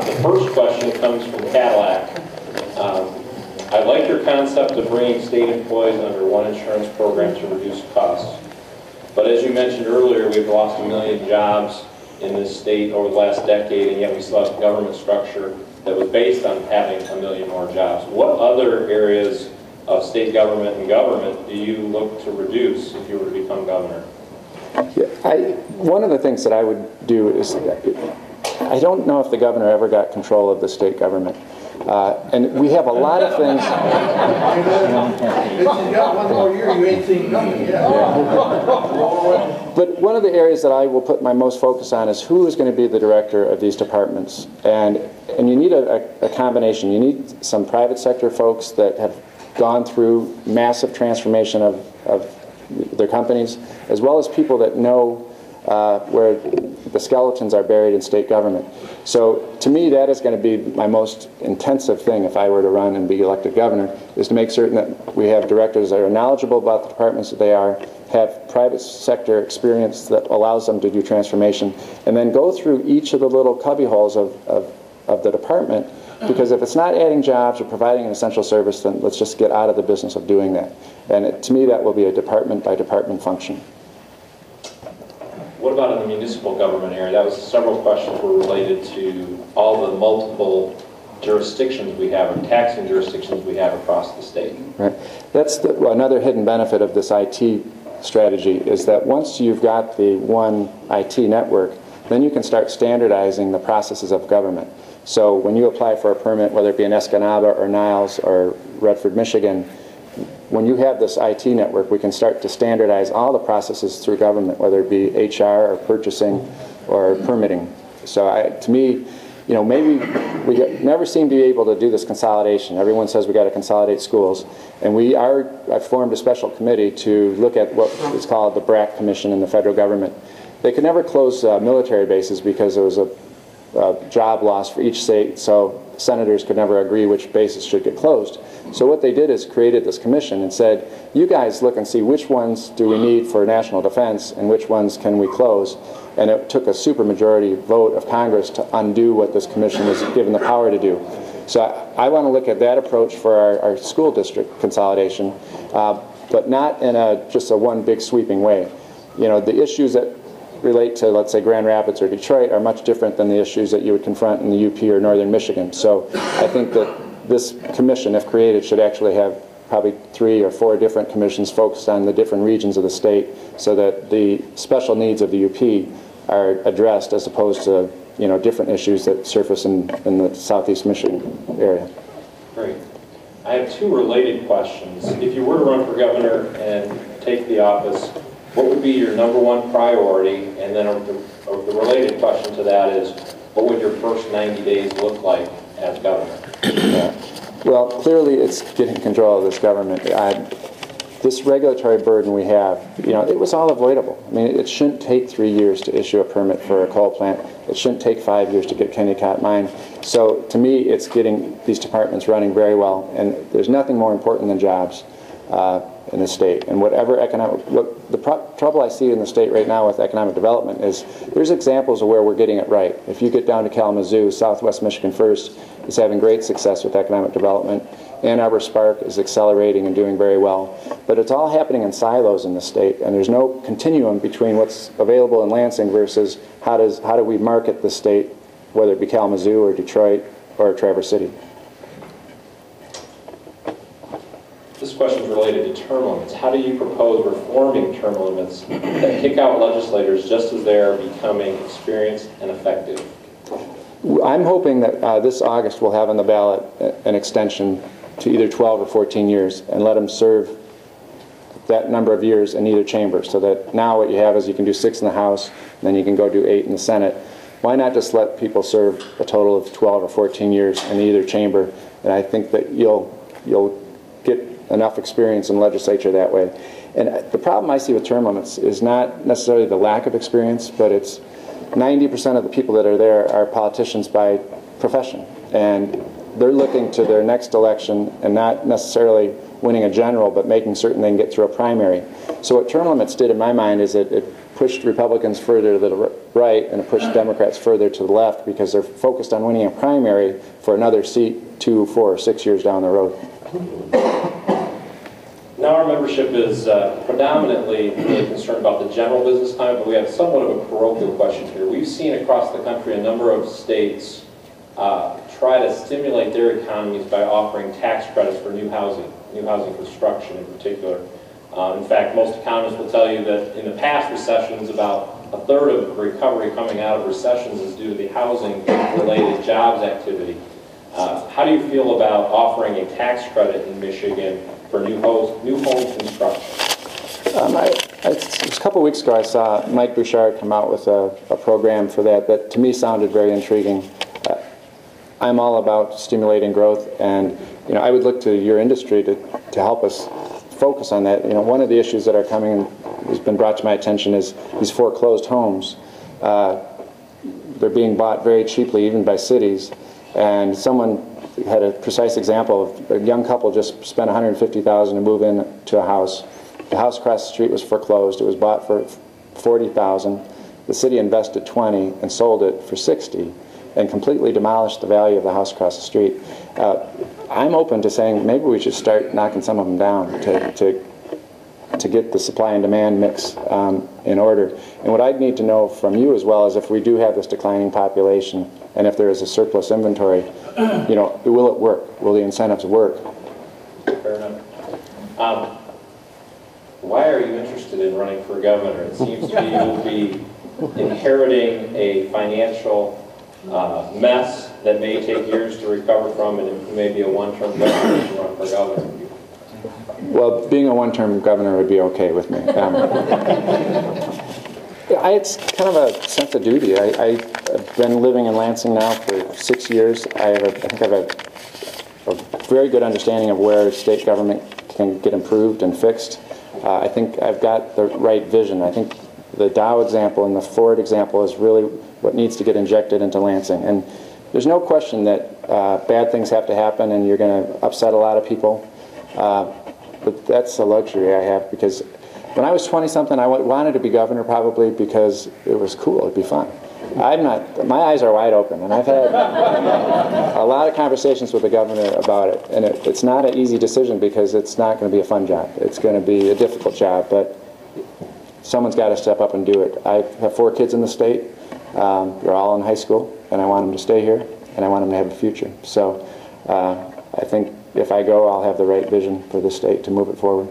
The first question comes from Cadillac. I like your concept of bringing state employees under one insurance program to reduce costs. But as you mentioned earlier, we've lost 1 million jobs in this state over the last decade, and yet we still have a government structure that was based on having 1 million more jobs. What other areas of state government and government do you look to reduce if you were to become governor? Yeah, one of the things that I would do is, I don't know if the governor ever got control of the state government. And we have a lot of things. But one of the areas that I will put my most focus on is who is going to be the director of these departments. And you need a combination. You need some private sector folks that have gone through massive transformation of their companies, as well as people that know where the skeletons are buried in state government. So to me, that is going to be my most intensive thing if I were to run and be elected governor, is to make certain that we have directors that are knowledgeable about the departments that they are, have private sector experience that allows them to do transformation, and then go through each of the little cubbyholes of the department, because if it's not adding jobs or providing an essential service, then let's just get out of the business of doing that. And to me, that will be a department by department function. What about in the municipal government area? That was several questions were related to all the multiple jurisdictions we have, or taxing jurisdictions we have across the state. Right. That's another hidden benefit of this IT strategy, is that once you've got the one IT network, then you can start standardizing the processes of government. So when you apply for a permit, whether it be in Escanaba or Niles or Redford, Michigan, when you have this IT network, we can start to standardize all the processes through government, whether it be HR or purchasing or permitting. So to me, you know, maybe we never seem to be able to do this consolidation. Everyone says we got to consolidate schools, and I've formed a special committee to look at what is called the BRAC Commission in the federal government. They could never close military bases because there was a job loss for each state, so senators could never agree which bases should get closed. So what they did is created this commission and said, you guys look and see which ones do we need for national defense and which ones can we close. And it took a supermajority vote of Congress to undo what this commission was given the power to do. So I want to look at that approach for our school district consolidation, but not in just a one big sweeping way. You know, the issues that relate to, let's say, Grand Rapids or Detroit are much different than the issues that you would confront in the UP or Northern Michigan. So I think that this commission, if created, should actually have probably 3 or 4 different commissions focused on the different regions of the state, so that the special needs of the UP are addressed, as opposed to, you know, different issues that surface in the Southeast Michigan area. Great. I have 2 related questions. If you were to run for governor and take the office, what would be your #1 priority? And then the related question to that is, what would your first 90 days look like as governor? Yeah. Well, clearly it's getting control of this government. This regulatory burden we have, you know, it was all avoidable. I mean, it shouldn't take 3 years to issue a permit for a coal plant. It shouldn't take 5 years to get Kennecott Mine. So to me, it's getting these departments running very well, and there's nothing more important than jobs in the state. And whatever the trouble I see in the state right now with economic development is there's examples of where we're getting it right. If you get down to Kalamazoo, Southwest Michigan First is having great success with economic development. Ann Arbor Spark is accelerating and doing very well. But it's all happening in silos in the state, and there's no continuum between what's available in Lansing versus how do we market the state, whether it be Kalamazoo or Detroit or Traverse City. This question is related to term limits. How do you propose reforming term limits that kick out legislators just as they are becoming experienced and effective? I'm hoping that this August we'll have on the ballot an extension to either 12 or 14 years and let them serve that number of years in either chamber, so that now what you have is you can do 6 in the House and then you can go do 8 in the Senate. Why not just let people serve a total of 12 or 14 years in either chamber? And I think that you'll get enough experience in legislature that way. And the problem I see with term limits is not necessarily the lack of experience, but it's 90% of the people that are there are politicians by profession, and they're looking to their next election and not necessarily winning a general, but making certain they can get through a primary. So what term limits did in my mind is it pushed Republicans further to the right and it pushed Democrats further to the left because they're focused on winning a primary for another seat 2, 4, 6 years down the road. Now our membership is predominantly really concerned about the general business climate, but we have somewhat of a parochial question here. We've seen across the country a number of states try to stimulate their economies by offering tax credits for new housing construction in particular. In fact, most economists will tell you that in the past recessions, about a third of the recovery coming out of recessions is due to the housing-related jobs activity. How do you feel about offering a tax credit in Michigan for new home construction? A couple of weeks ago I saw Mike Bouchard come out with a program for that to me sounded very intriguing. I'm all about stimulating growth, and I would look to your industry to help us focus on that. One of the issues that are coming, has been brought to my attention, is these foreclosed homes. They're being bought very cheaply, even by cities. And someone had a precise example of a young couple just spent $150,000 to move into a house. The house across the street was foreclosed. It was bought for $40,000. The city invested $20,000 and sold it for $60,000. And completely demolished the value of the house across the street. I'm open to saying maybe we should start knocking some of them down to get the supply and demand mix in order. And what I'd need to know from you as well is if we do have this declining population and if there is a surplus inventory, will it work? Will the incentives work? Fair enough. Why are you interested in running for governor? It seems to me you'll be inheriting a financial mess that may take years to recover from, and it may be a one-term governor to run for governor. Well, being a one-term governor would be okay with me. It's kind of a sense of duty. I've been living in Lansing now for 6 years. I think I have a very good understanding of where state government can get improved and fixed. I think I've got the right vision. I think the Dow example and the Ford example is really what needs to get injected into Lansing. And there's no question that bad things have to happen and you're going to upset a lot of people. But that's a luxury I have, because when I was 20-something, I wanted to be governor probably because it was cool, it'd be fun. My eyes are wide open, and I've had a lot of conversations with the governor about it. And it's not an easy decision because it's not going to be a fun job. It's going to be a difficult job, but someone's got to step up and do it. I have 4 kids in the state. They're all in high school, and I want them to stay here, and I want them to have a future. So I think if I go, I'll have the right vision for the state to move it forward.